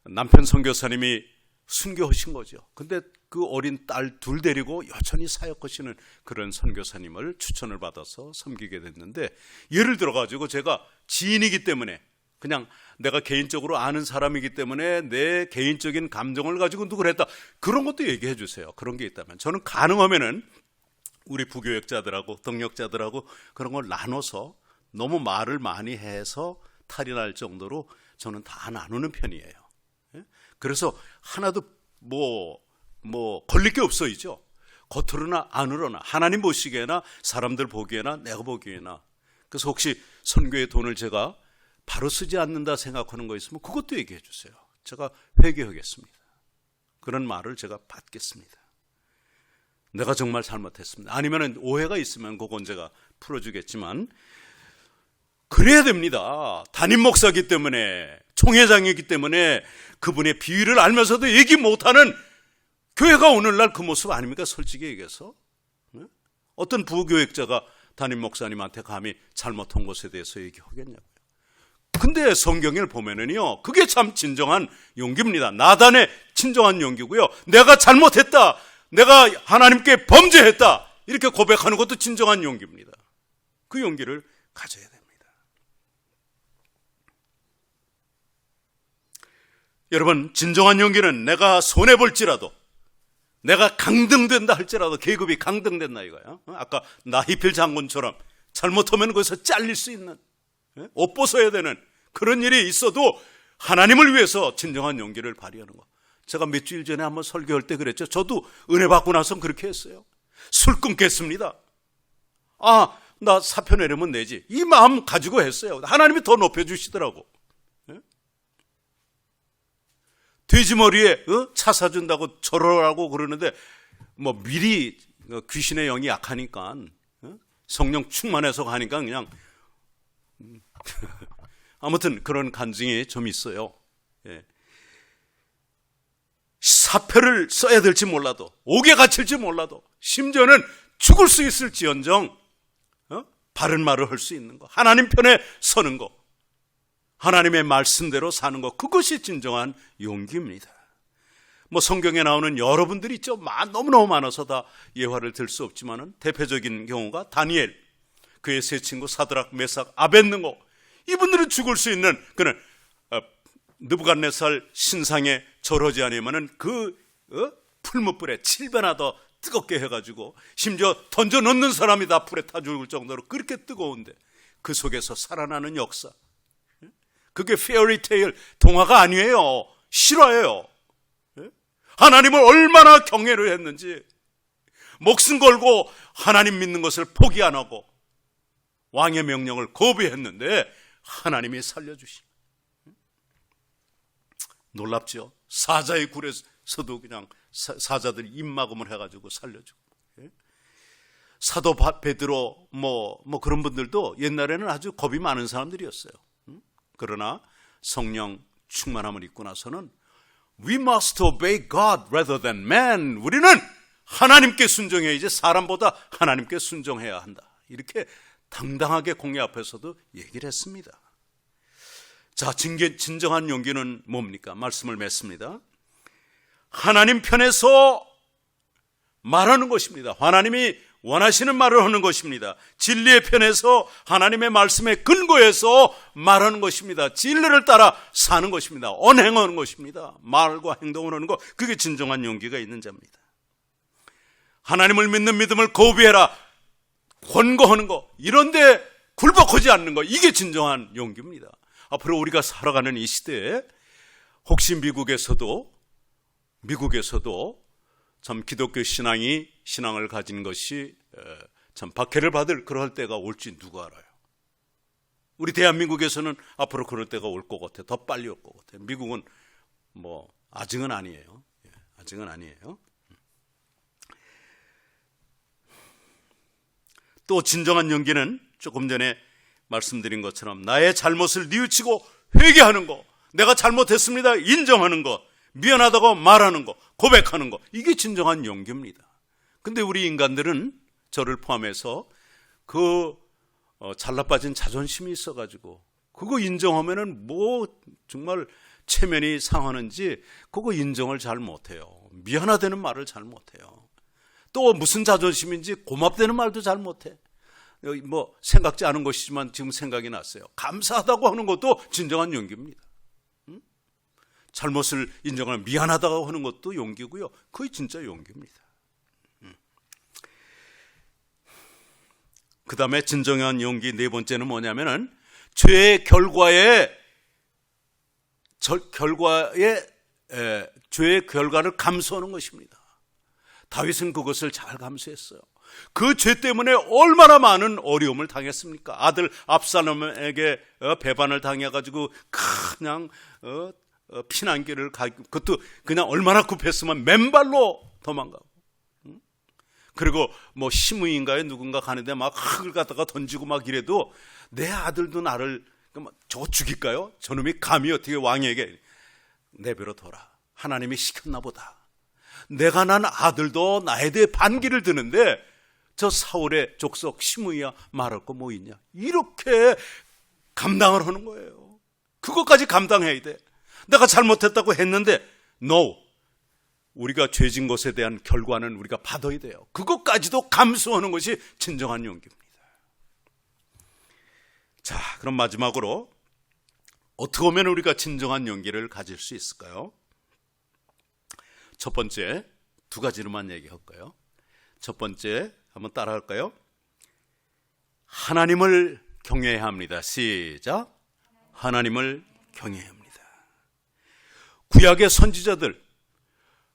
남편 선교사님이 순교하신 거죠. 근데 그 어린 딸 둘 데리고 여전히 사역하시는 그런 선교사님을 추천을 받아서 섬기게 됐는데, 예를 들어가지고 제가 지인이기 때문에, 그냥 내가 개인적으로 아는 사람이기 때문에 내 개인적인 감정을 가지고 누구를 했다, 그런 것도 얘기해 주세요. 그런 게 있다면 저는 가능하면은 우리 부교역자들하고 동역자들하고 그런 걸 나눠서, 너무 말을 많이 해서 탈이 날 정도로 저는 다 나누는 편이에요. 그래서 하나도 걸릴 게 없어이죠. 겉으로나 안으로나, 하나님 보시기에나 사람들 보기에나 내가 보기에나. 그래서 혹시 선교의 돈을 제가 바로 쓰지 않는다 생각하는 거 있으면 그것도 얘기해 주세요. 제가 회개하겠습니다. 그런 말을 제가 받겠습니다. 내가 정말 잘못했습니다. 아니면 오해가 있으면 그건 제가 풀어주겠지만, 그래야 됩니다. 담임 목사이기 때문에, 총회장이기 때문에 그분의 비위를 알면서도 얘기 못하는 교회가 오늘날 그 모습 아닙니까? 솔직히 얘기해서. 어떤 부교역자가 담임 목사님한테 감히 잘못한 것에 대해서 얘기하겠냐고요. 근데 성경을 보면은요, 그게 참 진정한 용기입니다. 나단의 진정한 용기고요. 내가 잘못했다, 내가 하나님께 범죄했다, 이렇게 고백하는 것도 진정한 용기입니다. 그 용기를 가져야 됩니다. 여러분, 진정한 용기는 내가 손해볼지라도, 내가 강등된다 할지라도 계급이 강등된다 이거야. 아까 나히필 장군처럼 잘못하면 거기서 잘릴 수 있는, 옷 벗어야 되는 그런 일이 있어도 하나님을 위해서 진정한 용기를 발휘하는 거. 제가 몇 주일 전에 한번 설교할 때 그랬죠. 저도 은혜 받고 나서 그렇게 했어요. 술 끊겠습니다. 나 사표 내려면 내지. 이 마음 가지고 했어요. 하나님이 더 높여주시더라고. 돼지머리에 차 사준다고 저러라고 그러는데 뭐 미리 귀신의 영이 약하니까 성령 충만해서 가니까 그냥 아무튼 그런 간증이 좀 있어요. 사표를 써야 될지 몰라도, 옥에 갇힐지 몰라도, 심지어는 죽을 수 있을지언정 바른 말을 할 수 있는 거, 하나님 편에 서는 거, 하나님의 말씀대로 사는 것, 그것이 진정한 용기입니다. 뭐 성경에 나오는 여러분들이 있죠. 너무너무 많아서 다 예화를 들 수 없지만은 대표적인 경우가 다니엘, 그의 세 친구 사드락, 메삭, 아벳느고, 이분들은 죽을 수 있는 그는 느부갓네살 신상에 절하지 않으면은 그 풀무불에 7배나 더 뜨겁게 해가지고 심지어 던져 넣는 사람이 다 불에 타 죽을 정도로 그렇게 뜨거운데 그 속에서 살아나는 역사, 그게 페어리테일 동화가 아니에요. 실화예요. 하나님을 얼마나 경외를 했는지, 목숨 걸고 하나님 믿는 것을 포기 안 하고 왕의 명령을 거부했는데 하나님이 살려주신, 놀랍죠. 사자의 굴에서도 그냥 사자들이 입막음을 해가지고 살려주고, 사도 베드로 뭐 그런 분들도 옛날에는 아주 겁이 많은 사람들이었어요. 그러나 성령 충만함을 입고 나서는 We must obey God rather than man. 우리는 하나님께 순종해야지 사람보다 하나님께 순종해야 한다. 이렇게 당당하게 공회 앞에서도 얘기를 했습니다. 자, 진정한 용기는 뭡니까? 말씀을 맺습니다. 하나님 편에서 말하는 것입니다. 하나님이 원하시는 말을 하는 것입니다. 진리의 편에서 하나님의 말씀에 근거해서 말하는 것입니다. 진리를 따라 사는 것입니다. 언행하는 것입니다. 말과 행동을 하는 것, 그게 진정한 용기가 있는 자입니다. 하나님을 믿는 믿음을 거부해라, 권고하는 것, 이런데 굴복하지 않는 것, 이게 진정한 용기입니다. 앞으로 우리가 살아가는 이 시대에 혹시 미국에서도 참 기독교 신앙을 가진 것이 참 박해를 받을 그럴 때가 올지 누가 알아요. 우리 대한민국에서는 앞으로 그럴 때가 올 것 같아요. 더 빨리 올 것 같아요. 미국은 뭐 아직은 아니에요. 아직은 아니에요. 또 진정한 용기는 조금 전에 말씀드린 것처럼 나의 잘못을 뉘우치고 회개하는 거, 내가 잘못했습니다 인정하는 거, 미안하다고 말하는 거, 고백하는 거, 이게 진정한 용기입니다. 근데 우리 인간들은 저를 포함해서 잘나빠진 자존심이 있어가지고 그거 인정하면은 뭐 정말 체면이 상하는지 그거 인정을 잘 못해요. 미안하다는 말을 잘 못해요. 또 무슨 자존심인지 고맙다는 말도 잘 못해. 뭐 생각지 않은 것이지만 지금 생각이 났어요. 감사하다고 하는 것도 진정한 용기입니다. 잘못을 인정하는, 미안하다고 하는 것도 용기고요. 그게 진짜 용기입니다. 그 다음에 진정한 용기 네 번째는 뭐냐면은 죄의 죄의 결과를 감수하는 것입니다. 다윗은 그것을 잘 감수했어요. 그 죄 때문에 얼마나 많은 어려움을 당했습니까? 아들 압살롬에게 배반을 당해가지고 그냥 피난길을 가고, 그것도 그냥 얼마나 급했으면 맨발로 도망가고, 그리고 뭐 시므인가에 누군가 가는데 막 흙을 갖다가 던지고 막 이래도 내 아들도 나를 저거 죽일까요? 저놈이 감히 어떻게 왕에게 내버려 둬라, 하나님이 시켰나 보다. 내가 난 아들도 나에 대해 반기를 드는데 저 사울의 족속 시므이야 말할 거 뭐 있냐, 이렇게 감당을 하는 거예요. 그것까지 감당해야 돼. 내가 잘못했다고 했는데 no, 우리가 죄진 것에 대한 결과는 우리가 받아야 돼요. 그것까지도 감수하는 것이 진정한 용기입니다. 자, 그럼 마지막으로 어떻게 하면 우리가 진정한 용기를 가질 수 있을까요? 첫 번째, 두 가지로만 얘기할까요? 첫 번째 한번 따라할까요? 하나님을 경외해야 합니다. 시작. 하나님을 경외해야 합니다. 구약의 선지자들,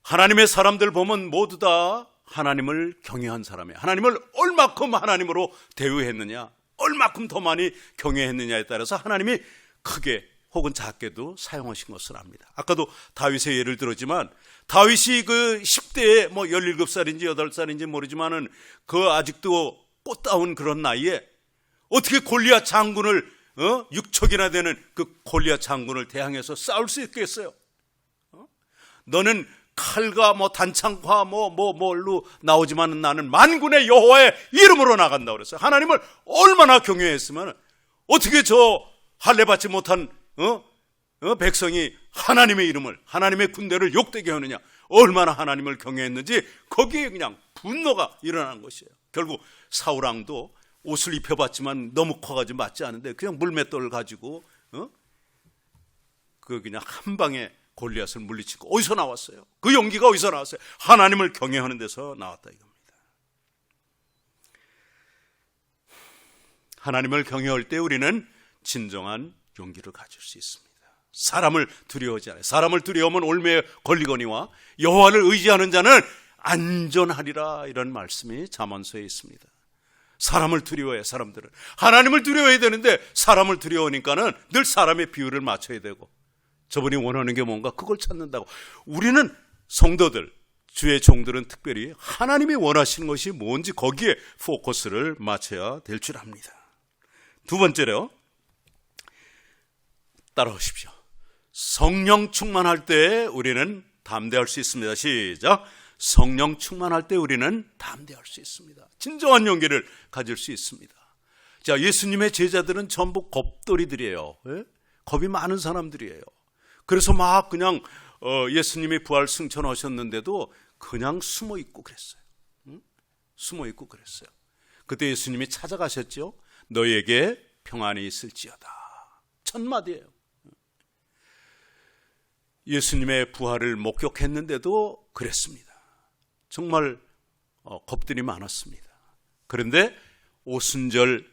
하나님의 사람들 보면 모두 다 하나님을 경외한 사람이에요. 하나님을 얼마큼 하나님으로 대우했느냐, 얼마큼 더 많이 경외했느냐에 따라서 하나님이 크게 혹은 작게도 사용하신 것을 압니다. 아까도 다윗의 예를 들었지만, 다윗이 그 10대에 17살인지 8살인지 모르지만은 그 아직도 꽃다운 그런 나이에 어떻게 골리앗 장군을 6척이나 되는 그 골리앗 장군을 대항해서 싸울 수 있겠어요? 너는 칼과 단창과 뭘로 나오지만 나는 만군의 여호와의 이름으로 나간다 그랬어요. 하나님을 얼마나 경외했으면 어떻게 저 할례받지 못한 백성이 하나님의 이름을, 하나님의 군대를 욕되게 하느냐. 얼마나 하나님을 경외했는지 거기에 그냥 분노가 일어난 것이에요. 결국 사울왕도 옷을 입혀봤지만 너무 커가지고 맞지 않은데 그냥 물맷돌을 가지고 그냥 한 방에 골리앗을 물리치고. 어디서 나왔어요? 그 용기가 어디서 나왔어요? 하나님을 경외하는 데서 나왔다 이겁니다. 하나님을 경외할 때 우리는 진정한 용기를 가질 수 있습니다. 사람을 두려워하지 않아요. 사람을 두려워하면 올매에 걸리거니와 여호와를 의지하는 자는 안전하리라, 이런 말씀이 잠언서에 있습니다. 사람을 두려워해. 사람들은 하나님을 두려워해야 되는데 사람을 두려워하니까는 늘 사람의 비율을 맞춰야 되고, 저분이 원하는 게 뭔가 그걸 찾는다고. 우리는 성도들, 주의 종들은 특별히 하나님이 원하시는 것이 뭔지 거기에 포커스를 맞춰야 될 줄 압니다. 두 번째로 따라오십시오. 성령 충만할 때 우리는 담대할 수 있습니다. 시작. 성령 충만할 때 우리는 담대할 수 있습니다. 진정한 용기를 가질 수 있습니다. 자, 예수님의 제자들은 전부 겁돌이들이에요. 예? 겁이 많은 사람들이에요. 그래서 막 그냥 예수님이 부활 승천하셨는데도 그냥 숨어 있고 그랬어요. 숨어 있고 그랬어요. 그때 예수님이 찾아가셨죠. 너에게 평안이 있을지어다. 첫 마디예요. 예수님의 부활을 목격했는데도 그랬습니다. 정말 겁들이 많았습니다. 그런데 오순절의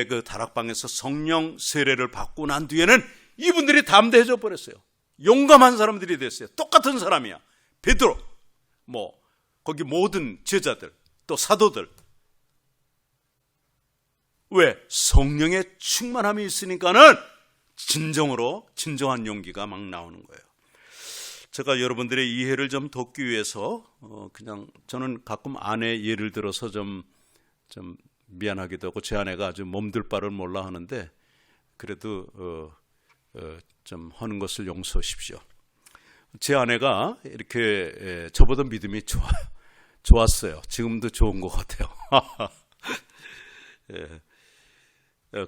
그 다락방에서 성령 세례를 받고 난 뒤에는 이분들이 담대해져 버렸어요. 용감한 사람들이 됐어요. 똑같은 사람이야. 베드로, 거기 모든 제자들, 또 사도들. 왜? 성령의 충만함이 있으니까는 진정한 용기가 막 나오는 거예요. 제가 여러분들의 이해를 좀 돕기 위해서 그냥 저는 가끔 아내 예를 들어서 좀 미안하기도 하고, 제 아내가 아주 몸둘 바를 몰라 하는데 그래도 좀 하는 것을 용서하십시오. 제 아내가 이렇게 저보다 믿음이 좋았어요. 지금도 좋은 것 같아요.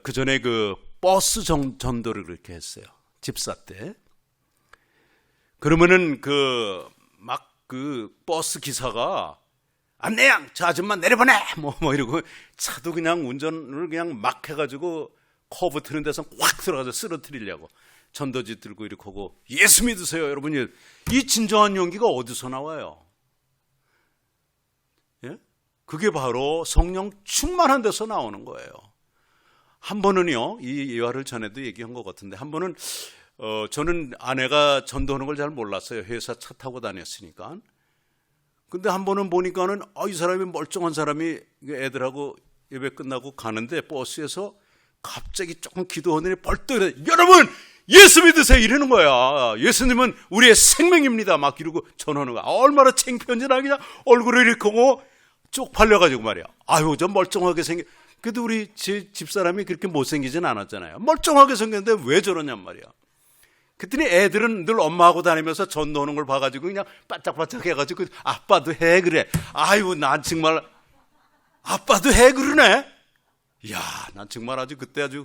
그 전에 그 버스 전도를 그렇게 했어요. 집사 때. 그러면은 그 버스 기사가 안내양 저 아줌마 내려보내 이러고 차도 그냥 운전을 그냥 막 해가지고 커브 트는 데서 확 들어가서 쓰러뜨리려고 전도지 들고 이렇게 하고, 예수 믿으세요 여러분이. 이 진정한 용기가 어디서 나와요? 예? 그게 바로 성령 충만한 데서 나오는 거예요. 한 번은요, 이 예화를 전에도 얘기한 것 같은데, 한 번은 저는 아내가 전도하는 걸 잘 몰랐어요. 회사 차 타고 다녔으니까. 근데 한 번은 보니까는 이 사람이 멀쩡한 사람이 애들하고 예배 끝나고 가는데 버스에서 갑자기 조금 기도하더니 벌떡 일어나, 여러분 예수 믿으세요 이러는 거야. 예수님은 우리의 생명입니다 막 이러고 전하는 거야. 얼마나 창피한지나 그냥 얼굴을 이렇게 하고 쪽팔려가지고 말이야. 아유 저 멀쩡하게 그래도 우리 제 집사람이 그렇게 못생기진 않았잖아요. 멀쩡하게 생겼는데 왜 저러냔 말이야. 그랬더니 애들은 늘 엄마하고 다니면서 전도하는 걸 봐가지고 그냥 바짝바짝 해가지고 아빠도 해 그래. 아유 난 정말 아빠도 해 그러네. 이야 난 정말 아주 그때 아주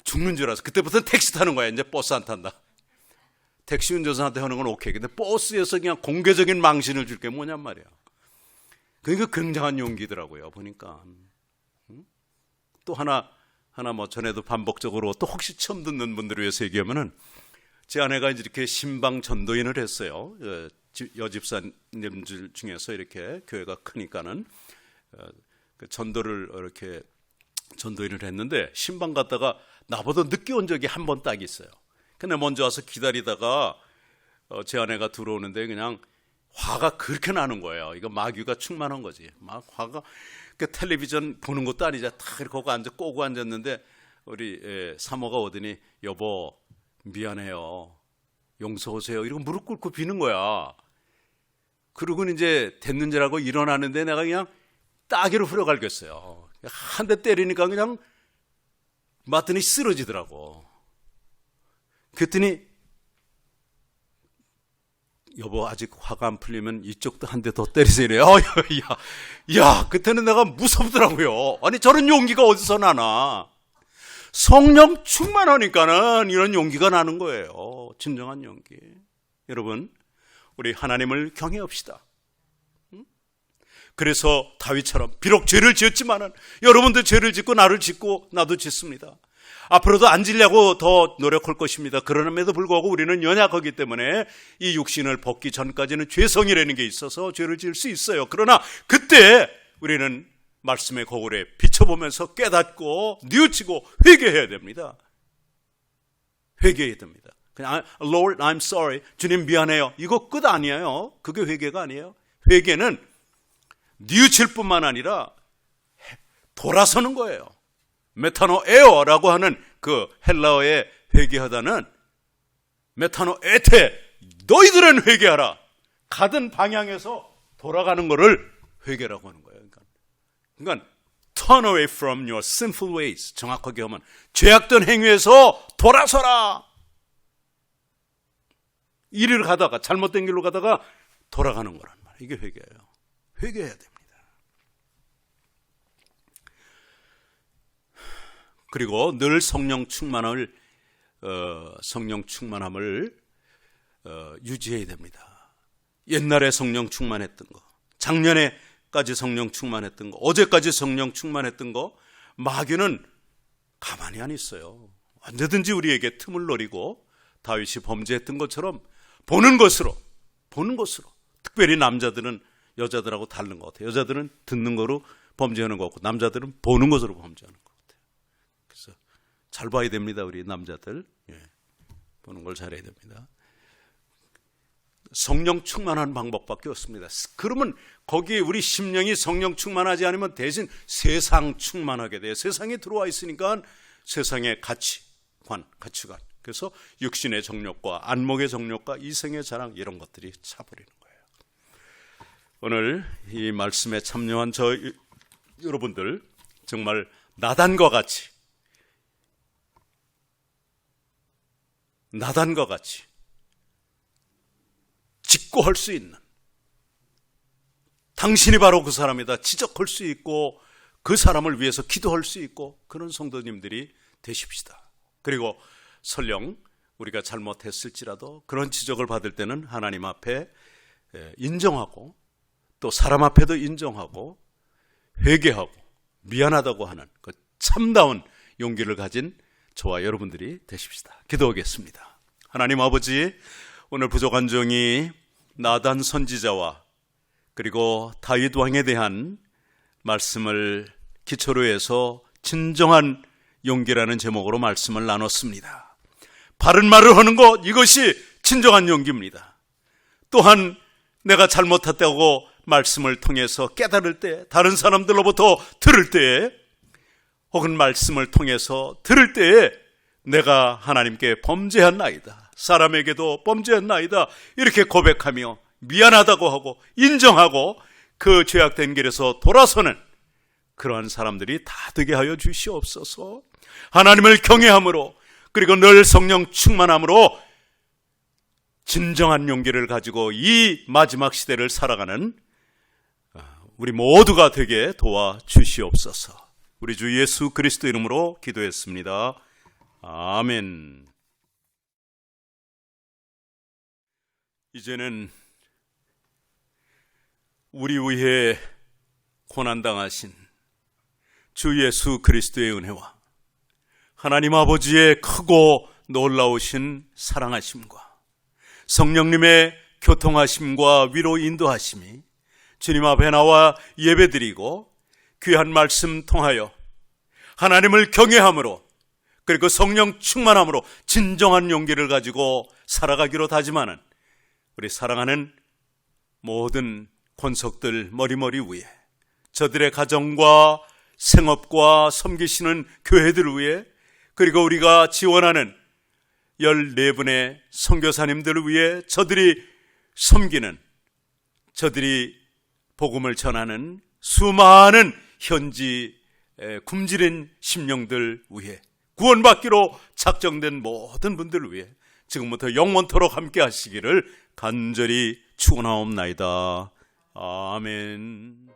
죽는 줄 알았어. 그때부터 택시 타는 거야. 이제 버스 안 탄다. 택시 운전사한테 하는 건 오케이. 근데 버스에서 그냥 공개적인 망신을 줄 게 뭐냔 말이야. 그러니까 굉장한 용기더라고요 보니까. 또 하나 전에도 반복적으로 또 혹시 처음 듣는 분들을 위해서 얘기하면은, 제 아내가 이제 이렇게 신방 전도인을 했어요. 여집사님들 중에서 이렇게 교회가 크니까는 전도를 이렇게 전도인을 했는데 신방 갔다가 나보다 늦게 온 적이 한 번 딱 있어요. 근데 먼저 와서 기다리다가 제 아내가 들어오는데 그냥 화가 그렇게 나는 거예요. 이거 마귀가 충만한 거지. 막 화가 그 텔레비전 보는 것도 아니자 다 이렇게 꼬고 앉았는데 우리 사모가 오더니 여보 미안해요. 용서하세요. 이러고 무릎 꿇고 비는 거야. 그러고 이제 됐는 줄 알고 일어나는데 내가 그냥 따귀로 후려갈겼어요. 한 대 때리니까 그냥 맞더니 쓰러지더라고. 그랬더니 여보 아직 화가 안 풀리면 이쪽도 한 대 더 때리세요. 이래요. 야, 그때는 내가 무섭더라고요. 아니 저런 용기가 어디서 나나. 성령 충만하니까는 이런 용기가 나는 거예요. 진정한 용기. 여러분 우리 하나님을 경외합시다. 그래서 다윗처럼 비록 죄를 지었지만은 여러분도 죄를 짓고 나를 짓고 나도 짓습니다. 앞으로도 안 지려고 더 노력할 것입니다. 그럼에도 불구하고 우리는 연약하기 때문에 이 육신을 벗기 전까지는 죄성이라는 게 있어서 죄를 지을 수 있어요. 그러나 그때 우리는 말씀의 거울에 비춰보면서 깨닫고 뉘우치고 회개해야 됩니다. 회개해야 됩니다. 그냥 Lord, I'm sorry. 주님 미안해요. 이거 끝 아니에요. 그게 회개가 아니에요. 회개는 뉘우칠 뿐만 아니라 돌아서는 거예요. 메타노에어라고 하는 그 헬라어의 회개하다는 메타노에테, 너희들은 회개하라. 가던 방향에서 돌아가는 거를 회개라고 하는 거예요. 그러니까 turn away from your sinful ways. 정확하게 하면 죄악된 행위에서 돌아서라. 이리를 가다가 잘못된 길로 가다가 돌아가는 거란 말이에요. 이게 회개예요. 회개해야 됩니다. 그리고 늘 성령 충만함을 유지해야 됩니다. 옛날에 성령 충만했던 거, 작년에까지 성령 충만했던 거, 어제까지 성령 충만했던 거, 마귀는 가만히 안 있어요. 언제든지 우리에게 틈을 노리고 다윗이 범죄했던 것처럼 보는 것으로, 특별히 남자들은 여자들하고 다른 것 같아요. 여자들은 듣는 거로 범죄하는 것 같고 남자들은 보는 것으로 범죄하는 것 같아요. 그래서 잘 봐야 됩니다. 우리 남자들. 보는 걸 잘해야 됩니다. 성령 충만한 방법밖에 없습니다. 그러면 거기에 우리 심령이 성령 충만하지 않으면 대신 세상 충만하게 돼요. 세상에 들어와 있으니까 세상의 가치관. 그래서 육신의 정욕과 안목의 정욕과 이생의 자랑 이런 것들이 차버리는 거예요. 오늘 이 말씀에 참여한 여러분들 정말 나단과 같이 직고할 수 있는, 당신이 바로 그 사람이다 지적할 수 있고 그 사람을 위해서 기도할 수 있고 그런 성도님들이 되십시다. 그리고 설령 우리가 잘못했을지라도 그런 지적을 받을 때는 하나님 앞에 인정하고 또 사람 앞에도 인정하고 회개하고 미안하다고 하는 그 참다운 용기를 가진 저와 여러분들이 되십시다. 기도하겠습니다. 하나님 아버지, 오늘 부족한 종이 나단 선지자와 그리고 다윗 왕에 대한 말씀을 기초로 해서 진정한 용기라는 제목으로 말씀을 나눴습니다. 바른 말을 하는 것, 이것이 진정한 용기입니다. 또한 내가 잘못했다고 말씀을 통해서 깨달을 때, 다른 사람들로부터 들을 때, 혹은 말씀을 통해서 들을 때에 내가 하나님께 범죄한 나이다, 사람에게도 범죄한 나이다, 이렇게 고백하며 미안하다고 하고 인정하고 그 죄악된 길에서 돌아서는 그러한 사람들이 다 되게 하여 주시옵소서. 하나님을 경외함으로 그리고 늘 성령 충만함으로 진정한 용기를 가지고 이 마지막 시대를 살아가는 우리 모두가 되게 도와주시옵소서. 우리 주 예수 그리스도 이름으로 기도했습니다. 아멘. 이제는 우리 위해 고난당하신 주 예수 그리스도의 은혜와 하나님 아버지의 크고 놀라우신 사랑하심과 성령님의 교통하심과 위로 인도하심이 주님 앞에 나와 예배드리고 귀한 말씀 통하여 하나님을 경외함으로 그리고 성령 충만함으로 진정한 용기를 가지고 살아가기로 다짐하는 우리 사랑하는 모든 권속들 머리머리 위에 저들의 가정과 생업과 섬기시는 교회들을 위해 그리고 우리가 지원하는 14분의 선교사님들을 위해 저들이 섬기는 저들이 복음을 전하는 수많은 현지 굶주린 심령들 위해 구원받기로 작정된 모든 분들을 위해 지금부터 영원토록 함께 하시기를 간절히 축원하옵나이다. 아멘.